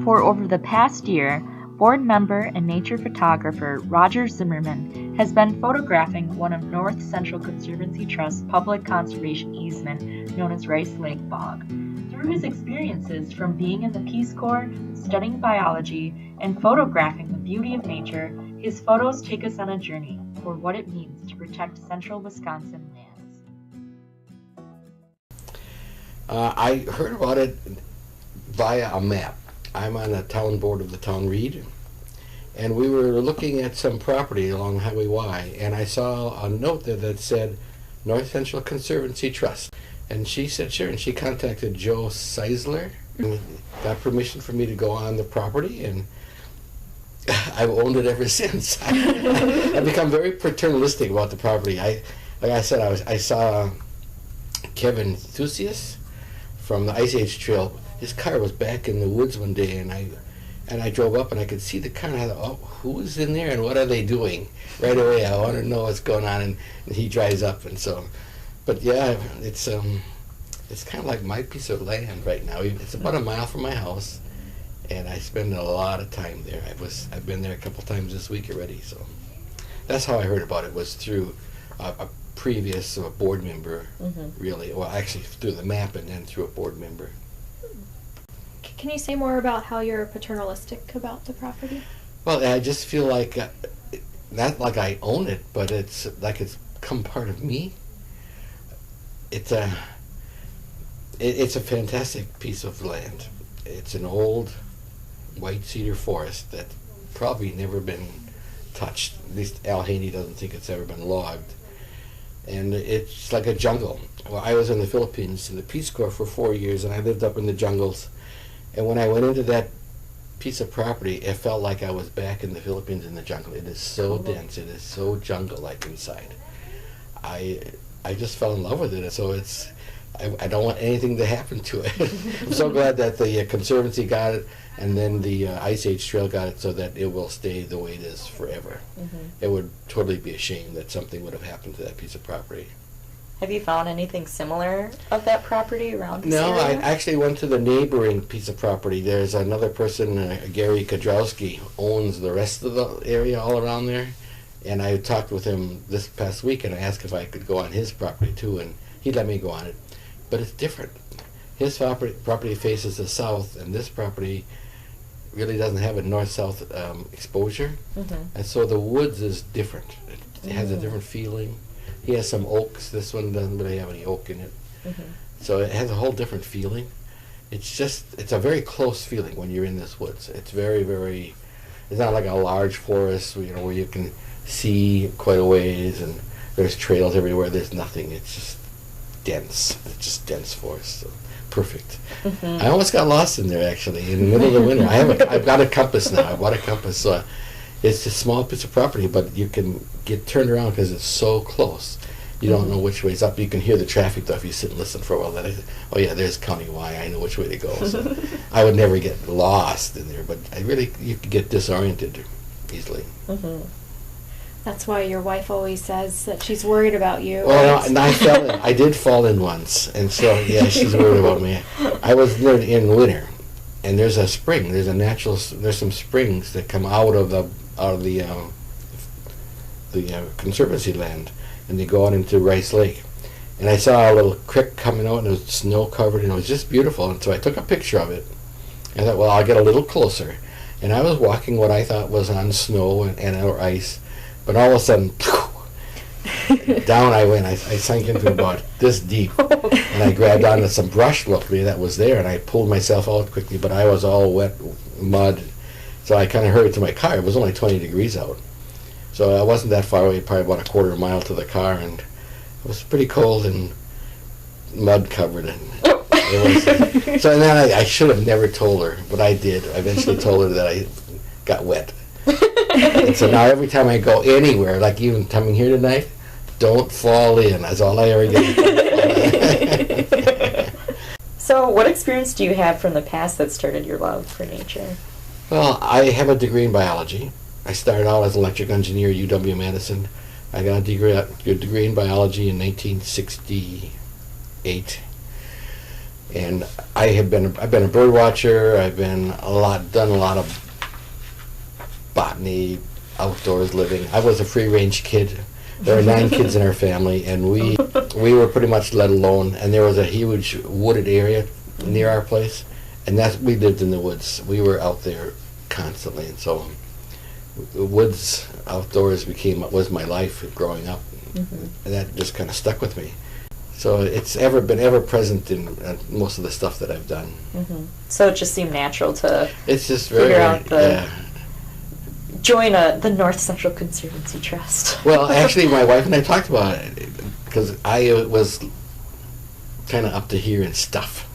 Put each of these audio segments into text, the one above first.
For over the past year, board member and nature photographer Roger Zimmermann has been photographing one of North Central Conservancy Trust's public conservation easement known as Rice Lake Bog. Through his experiences from being in the Peace Corps, studying biology, and photographing the beauty of nature, his photos take us on a journey for what it means to protect central Wisconsin lands. I heard about it via a map. I'm on the town board of the town Reed, and we were looking at some property along Highway Y, and I saw a note there that said North Central Conservancy Trust. And she said sure, and she contacted Joe Seisler and got permission for me to go on the property, and I've owned it ever since. I've become very paternalistic about the property. Like I said, I saw Kevin Thusius from the Ice Age Trail. His car was back in the woods one day, and I drove up and I could see the car, and I thought, oh, who's in there and what are they doing? Right away, I want to know what's going on, and he drives up, and so. But yeah, it's kind of like my piece of land right now. It's about a mile from my house, and I spend a lot of time there. I've been there a couple times this week already, so that's how I heard about it, was through a previous board member, really. Well, actually through the map and then through a board member. Can you say more about how you're paternalistic about the property? Well, I just feel like, not like I own it, but it's like it's become part of me. It's a fantastic piece of land. It's an old white cedar forest that probably never been touched. At least Al Haney doesn't think it's ever been logged. And it's like a jungle. Well, I was in the Philippines in the Peace Corps for 4 years, and I lived up in the jungles. And when I went into that piece of property, it felt like I was back in the Philippines in the jungle. It is so dense. It is so jungle-like inside. I just fell in love with it. So I don't want anything to happen to it. I'm so glad that the Conservancy got it, and then the Ice Age Trail got it, so that it will stay the way it is forever. It would totally be a shame that something would have happened to that piece of property. Have you found anything similar of that property around this No, I area? actually went to the neighboring piece of property. There's another person, Gary Kodrowski, owns the rest of the area all around there. And I talked with him this past week, and I asked if I could go on his property too, and he let me go on it. But it's different. His property faces the south, and this property really doesn't have a north-south exposure. And so the woods is different. It has a different feeling. He has some oaks. This one doesn't really have any oak in it. So it has a whole different feeling. It's a very close feeling when you're in this woods. It's very, very, it's not like a large forest, where you can see quite a ways and there's trails everywhere. There's nothing. It's just dense. It's just dense forest. So perfect. I almost got lost in there, actually, in the middle of the winter. I've got a compass now. I bought a compass. So it's a small piece of property, but you can get turned around because it's so close. You don't know which way's up. You can hear the traffic, though, if you sit and listen for a while. Oh yeah, there's County Y. I know which way to go. So I would never get lost in there, but you could get disoriented easily. That's why your wife always says that she's worried about you. Well, and I did fall in once, and so yeah, she's worried about me. I was there in winter, and there's a spring. There's some springs that come out of the Conservancy land, and they go out into Rice Lake. And I saw a little creek coming out, and it was snow covered, and it was just beautiful. And so I took a picture of it. I thought, well, I'll get a little closer. And I was walking what I thought was on snow and or ice. But all of a sudden, down I went. I sank into about this deep, and I grabbed onto some brush, luckily, that was there, and I pulled myself out quickly, but I was all wet, mud, so I kind of hurried to my car. It was only 20 degrees out, so I wasn't that far away, probably about a quarter mile to the car, and it was pretty cold and mud covered, and it was, so and then I should have never told her, but I did. I eventually told her that I got wet. And so now every time I go anywhere, like even coming here tonight, don't fall in. That's all I ever get. So what experience do you have from the past that started your love for nature? Well, I have a degree in biology. I started out as an electrical engineer at UW-Madison. I got a degree in biology in 1968. And I've been a bird watcher. I've done a lot of botany, outdoors living. I was a free range kid. There are 9 kids in our family, and we were pretty much let alone. And there was a huge wooded area near our place, and we lived in the woods. We were out there constantly, and so the woods, outdoors was my life growing up, and that just kind of stuck with me. So it's been ever present in most of the stuff that I've done. So it just seemed natural to It's just figure out join the North Central Conservancy Trust. Well, actually, my wife and I talked about it because I was kind of up to here and stuff.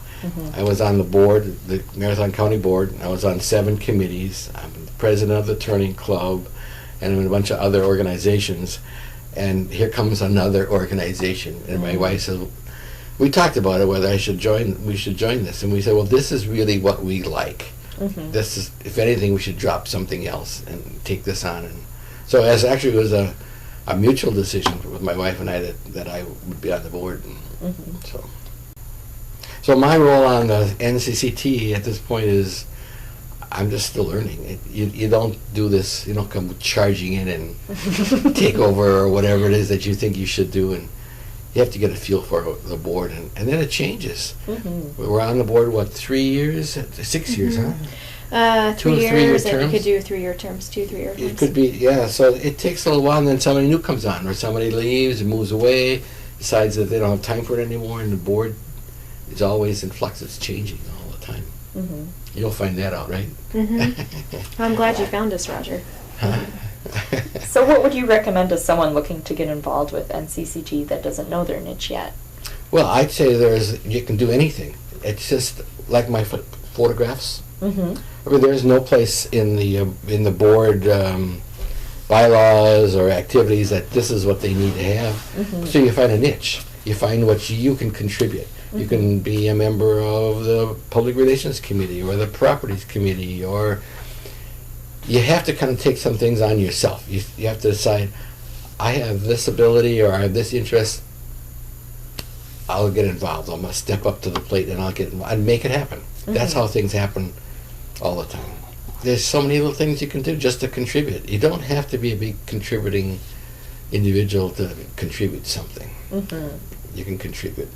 I was on the board, the Marathon County Board. I was on 7 committees. I'm the president of the Turning Club, and in a bunch of other organizations. And here comes another organization, and my wife says, we talked about it whether we should join this, and we said, well, this is really what we like. This is, if anything, we should drop something else and take this on. And so it was a mutual decision with my wife and I that I would be on the board. And so my role on the NCCT at this point is I'm just still learning. You don't do this, you don't come charging in and take over or whatever it is that you think you should do, and you have to get a feel for the board, and then it changes. We're on the board, 3 years? 6 years, huh? 3 2 or 3 year years, and you terms? could do 3-year terms, 2 3-year terms. It could be, yeah, so it takes a little while, and then somebody new comes on, or somebody leaves and moves away, decides that they don't have time for it anymore, and the board is always in flux. It's changing all the time. You'll find that out, right? I'm glad you found us, Roger. So what would you recommend to someone looking to get involved with NCCT that doesn't know their niche yet? Well, I'd say you can do anything. It's just like my photographs. I mean, there's no place in the board bylaws or activities that this is what they need to have. So you find a niche. You find what you can contribute. You can be a member of the Public Relations Committee or the Properties Committee, or you have to kind of take some things on yourself. You have to decide, I have this ability or I have this interest, I'll get involved. I'm going to step up to the plate and I'll get involved and make it happen. That's how things happen all the time. There's so many little things you can do just to contribute. You don't have to be a big contributing individual to contribute something. You can contribute.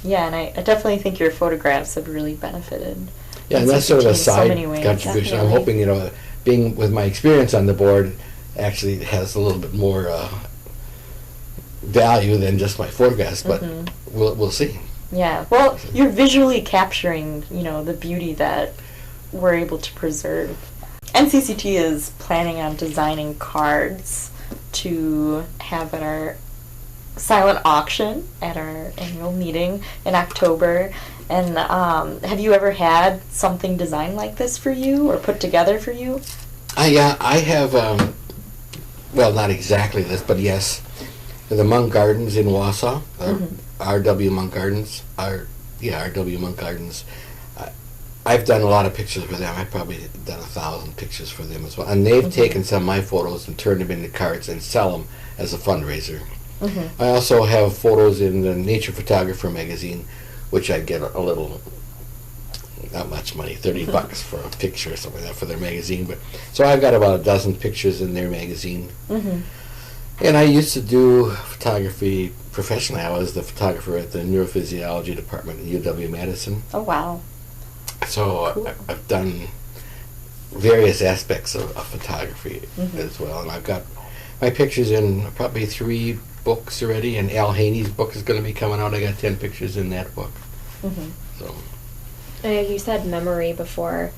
Yeah, and I definitely think your photographs have really benefited. Yeah, and that's sort of a in so side many ways. contribution. I'm Definitely. hoping, being with my experience on the board actually has a little bit more value than just my photographs, but we'll see. Yeah, well, you're visually capturing, the beauty that we're able to preserve. NCCT is planning on designing cards to have at our silent auction at our annual meeting in October. And have you ever had something designed like this for you or put together for you? I have, well, not exactly this, but yes, the Monk Gardens in Wausau, R.W. Monk Gardens, R.W. Monk Gardens. I've done a lot of pictures for them. I've probably done 1,000 pictures for them as well. And they've taken some of my photos and turned them into cards and sell them as a fundraiser. I also have photos in the Nature Photographer magazine, which I get a little, not much money, $30 for a picture or something like that for their magazine. But so I've got about a dozen pictures in their magazine. And I used to do photography professionally. I was the photographer at the neurophysiology department at UW-Madison. Oh, wow. So Cool. I've done various aspects of photography as well. And I've got my pictures in probably 3 books already, and Al Haney's book is going to be coming out. I got 10 pictures in that book. So You said memory before.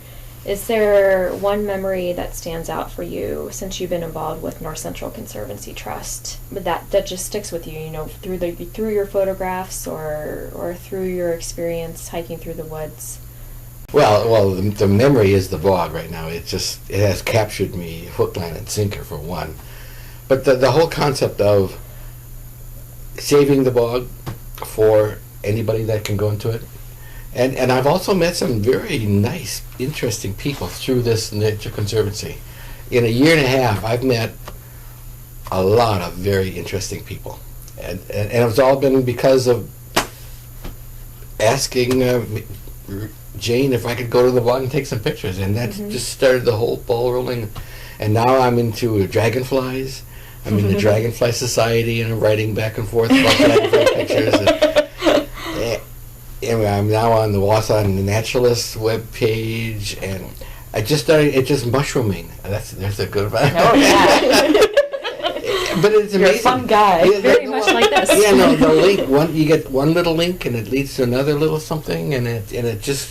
Is there one memory that stands out for you since you've been involved with North Central Conservancy Trust, but that just sticks with you? Through your photographs or through your experience hiking through the woods. well, the memory is the bog right now. It has captured me hook, line, and sinker for one. But the whole concept of saving the bog for anybody that can go into it. And I've also met some very nice, interesting people through this Nature Conservancy. In a year and a half, I've met a lot of very interesting people. And it's all been because of asking Jane if I could go to the bog and take some pictures, and that just started the whole ball rolling. And now I'm into dragonflies. I'm in the Dragonfly Society, and I'm writing back and forth about dragonfly pictures. And I'm now on the Wausau Naturalist webpage, and I just started. It's just mushrooming. There's a good vibe. Oh yeah. But it's amazing. You're a fun guy. Yeah, Very much like this. Yeah, no, the link. You get one little link, and it leads to another little something, and it just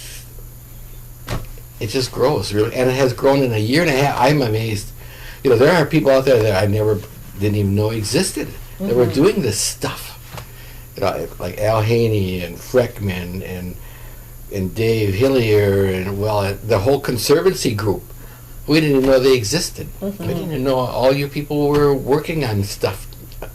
grows really, and it has grown in a year and a half. I'm amazed. There are people out there that I didn't even know existed that were doing this stuff. Like Al Haney and Freckman and Dave Hillier and the whole Conservancy group. We didn't even know they existed. We didn't even know all you people were working on stuff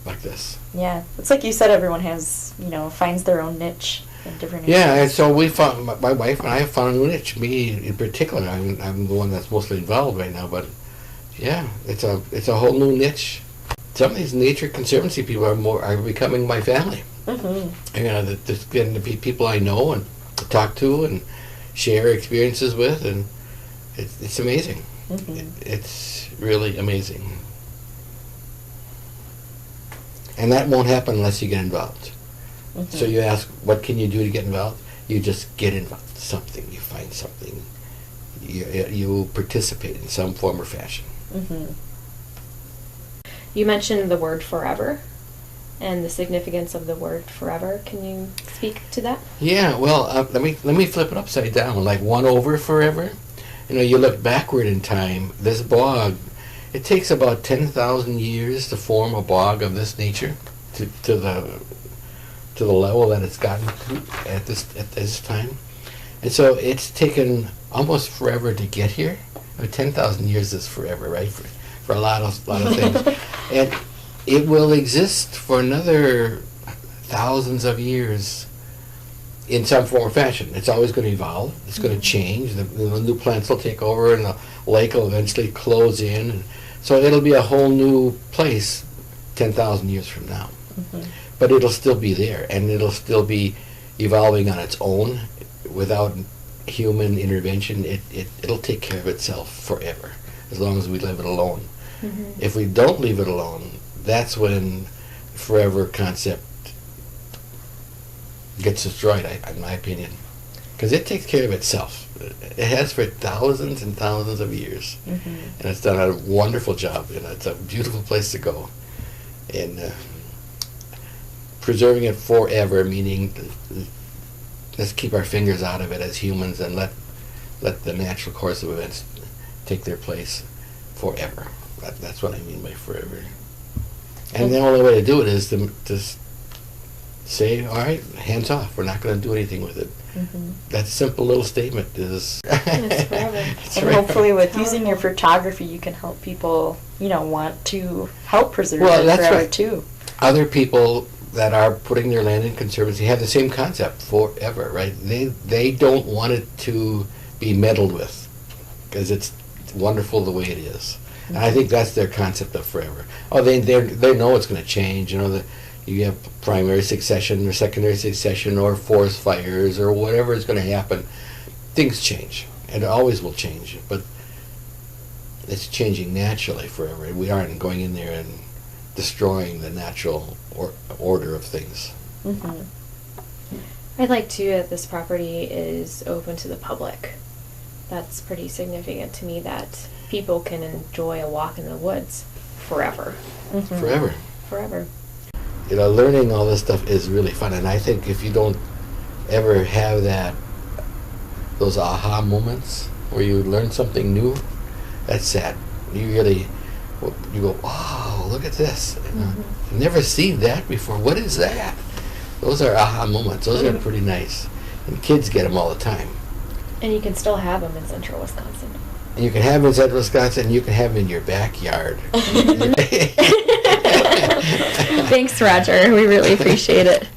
like this. Yeah, it's like you said. Everyone has, finds their own niche in different. Yeah, and so we found, my wife and I have found a new niche. Me in particular, I'm the one that's mostly involved right now. But yeah, it's a whole new niche. Some of these nature conservancy people are becoming my family. There's getting to be people I know and talk to and share experiences with, and it's amazing. It's really amazing. And that won't happen unless you get involved. So you ask, what can you do to get involved? You just get involved. Something. You find something. You participate in some form or fashion. You mentioned the word forever and the significance of the word forever. Can you speak to that? Yeah, well, let me flip it upside down, like one over forever. You look backward in time, this bog, it takes about 10,000 years to form a bog of this nature to the level that it's gotten to at this time. And so it's taken almost forever to get here. 10,000 years is forever, right? For a lot of things. And it will exist for another thousands of years in some form or fashion. It's always going to evolve. It's going to change. The new plants will take over, and the lake will eventually close in. And so it'll be a whole new place 10,000 years from now. But it'll still be there, and it'll still be evolving on its own without human intervention. It'll take care of itself forever, as long as we leave it alone. If we don't leave it alone, that's when forever concept gets destroyed, in my opinion, because it takes care of itself. It has for thousands and thousands of years, and it's done a wonderful job. It's a beautiful place to go, and preserving it forever, meaning let's keep our fingers out of it as humans and let the natural course of events take their place forever. That's what I mean by forever. And the only way to do it is to just say, all right, hands off. We're not going to do anything with it. That simple little statement is... It's forever. And hopefully with using your photography, you can help people, want to help preserve it forever, right. too. Other people that are putting their land in conservancy have the same concept, forever, right? They don't want it to be meddled with, because it's wonderful the way it is. And I think that's their concept of forever. Oh, they know it's going to change. You have primary succession or secondary succession or forest fires or whatever is going to happen. Things change, and it always will change. But it's changing naturally forever. We aren't going in there and destroying the natural order of things. I'd like to that this property is open to the public. That's pretty significant to me, that people can enjoy a walk in the woods forever. Forever. Learning all this stuff is really fun, and I think if you don't ever have those aha moments where you learn something new, that's sad. You go, oh, look at this. I've never seen that before. What is that? Those are aha moments. Those are pretty nice. And kids get them all the time. And you can still have them in central Wisconsin. And you can have them in central Wisconsin, and you can have them in your backyard. Thanks, Roger. We really appreciate it.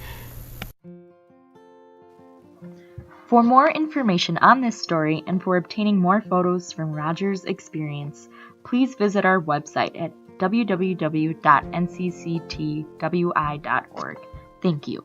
For more information on this story and for obtaining more photos from Roger's experience, please visit our website at www.ncctwi.org. Thank you.